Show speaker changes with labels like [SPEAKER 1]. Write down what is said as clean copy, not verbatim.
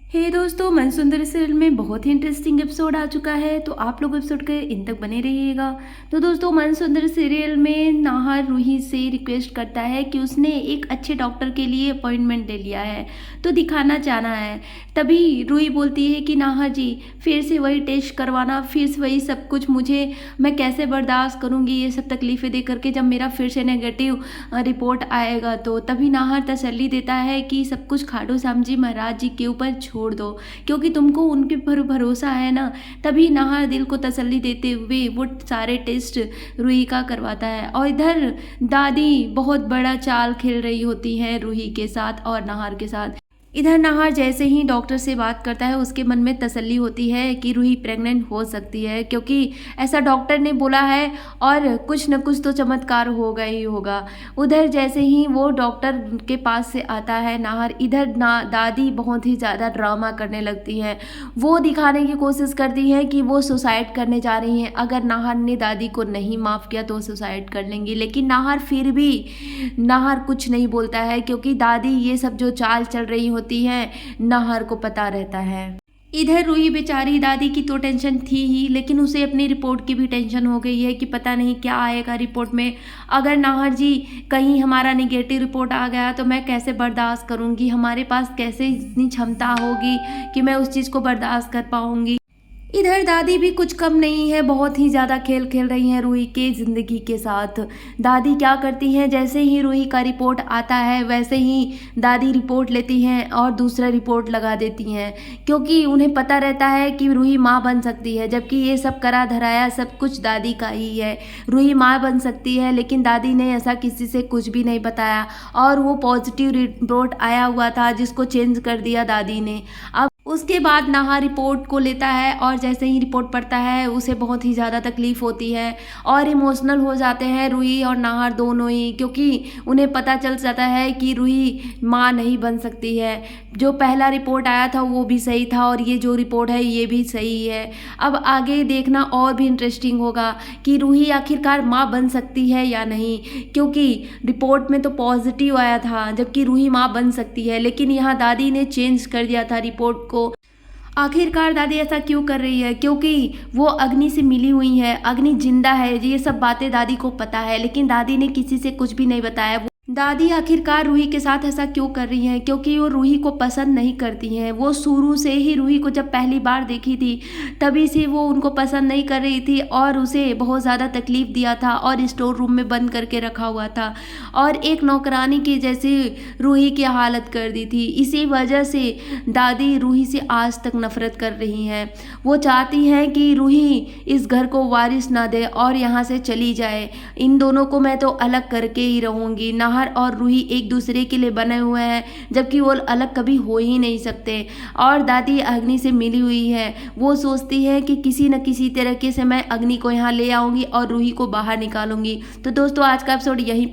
[SPEAKER 1] दोस्तों, मनसुंदरी सीरियल में बहुत ही इंटरेस्टिंग एपिसोड आ चुका है, तो आप लोग एपिसोड के इन तक बने रहिएगा। तो दोस्तों, मनसुंदरी सीरियल में नाहर रूही से रिक्वेस्ट करता है कि उसने एक अच्छे डॉक्टर के लिए अपॉइंटमेंट ले लिया है, तो दिखाना चाहना है। तभी रूही बोलती है कि नाहर जी, फिर से वही टेस्ट करवाना, फिर से वही सब कुछ, मैं कैसे बर्दाश्त करूँगी ये सब तकलीफ़ें दे करके, जब मेरा फिर से नेगेटिव रिपोर्ट आएगा तो। तभी नाहर तसल्ली देता है कि सब कुछ खाटू श्याम जी महाराज जी के ऊपर छोड़ दो, क्योंकि तुमको उनके पर भरोसा है ना। तभी नाहर दिल को तसल्ली देते हुए वो सारे टेस्ट रूही का करवाता है। और इधर दादी बहुत बड़ा चाल खेल रही होती हैं रूही के साथ और नाहर के साथ। इधर नाहर जैसे ही डॉक्टर से बात करता है, उसके मन में तसल्ली होती है कि रूही प्रेग्नेंट हो सकती है, क्योंकि ऐसा डॉक्टर ने बोला है और कुछ न कुछ तो चमत्कार होगा ही होगा। उधर जैसे ही वो डॉक्टर के पास से आता है नाहर, इधर दादी बहुत ही ज़्यादा ड्रामा करने लगती है। वो दिखाने की कोशिश करती है कि वो सुसाइड करने जा रही हैं, अगर नाहर ने दादी को नहीं माफ़ किया तो सुसाइड कर लेंगी। लेकिन नाहर कुछ नहीं बोलता है, क्योंकि दादी ये सब जो चाल चल रही होती है नाहर को पता रहता है। इधर रूही बेचारी, दादी की तो टेंशन थी ही, लेकिन उसे अपनी रिपोर्ट की भी टेंशन हो गई है कि पता नहीं क्या आएगा रिपोर्ट में। अगर नाहर जी कहीं हमारा नेगेटिव रिपोर्ट आ गया तो मैं कैसे बर्दाश्त करूंगी, हमारे पास कैसे इतनी क्षमता होगी कि मैं उस चीज़ को बर्दाश्त कर पाऊंगी। इधर दादी भी कुछ कम नहीं है, बहुत ही ज़्यादा खेल खेल रही हैं रूही के ज़िंदगी के साथ। दादी क्या करती हैं, जैसे ही रूही का रिपोर्ट आता है वैसे ही दादी रिपोर्ट लेती हैं और दूसरा रिपोर्ट लगा देती हैं, क्योंकि उन्हें पता रहता है कि रूही माँ बन सकती है, जबकि ये सब करा धराया सब कुछ दादी का ही है। रूही माँ बन सकती है, लेकिन दादी ने ऐसा किसी से कुछ भी नहीं बताया, और वो पॉजिटिव रिपोर्ट आया हुआ था जिसको चेंज कर दिया दादी ने। अब उसके बाद नाहर रिपोर्ट को लेता है, और जैसे ही रिपोर्ट पढ़ता है उसे बहुत ही ज़्यादा तकलीफ़ होती है और इमोशनल हो जाते हैं रूही और नाहर दोनों ही, क्योंकि उन्हें पता चल जाता है कि रूही माँ नहीं बन सकती है। जो पहला रिपोर्ट आया था वो भी सही था, और ये जो रिपोर्ट है ये भी सही है। अब आगे देखना और भी इंटरेस्टिंग होगा कि रूही आखिरकार माँ बन सकती है या नहीं, क्योंकि रिपोर्ट में तो पॉजिटिव आया था जबकि रूही माँ बन सकती है, लेकिन यहाँ दादी ने चेंज कर दिया था रिपोर्ट को। आखिरकार दादी ऐसा क्यों कर रही है, क्योंकि वो अग्नि से मिली हुई है, अग्नि जिंदा है, ये सब बातें दादी को पता है, लेकिन दादी ने किसी से कुछ भी नहीं बताया। दादी आखिरकार रूही के साथ ऐसा क्यों कर रही हैं, क्योंकि वो रूही को पसंद नहीं करती हैं। वो शुरू से ही रूही को जब पहली बार देखी थी तभी से वो उनको पसंद नहीं कर रही थी, और उसे बहुत ज़्यादा तकलीफ़ दिया था और स्टोर रूम में बंद करके रखा हुआ था, और एक नौकरानी की जैसे रूही की हालत कर दी थी। इसी वजह से दादी रूही से आज तक नफरत कर रही हैं। वो चाहती हैं कि रूही इस घर को वारिस ना दे और यहाँ से चली जाए। इन दोनों को मैं तो अलग करके ही रहूँगी। नाहर और रूही एक दूसरे के लिए बने हुए हैं, जबकि वो अलग कभी हो ही नहीं सकते। और दादी अग्नि से मिली हुई है, वो सोचती है कि किसी न किसी तरीके से मैं अग्नि को यहाँ ले आऊँगी और रूही को बाहर निकालूंगी। तो दोस्तों, आज का एपिसोड यहीं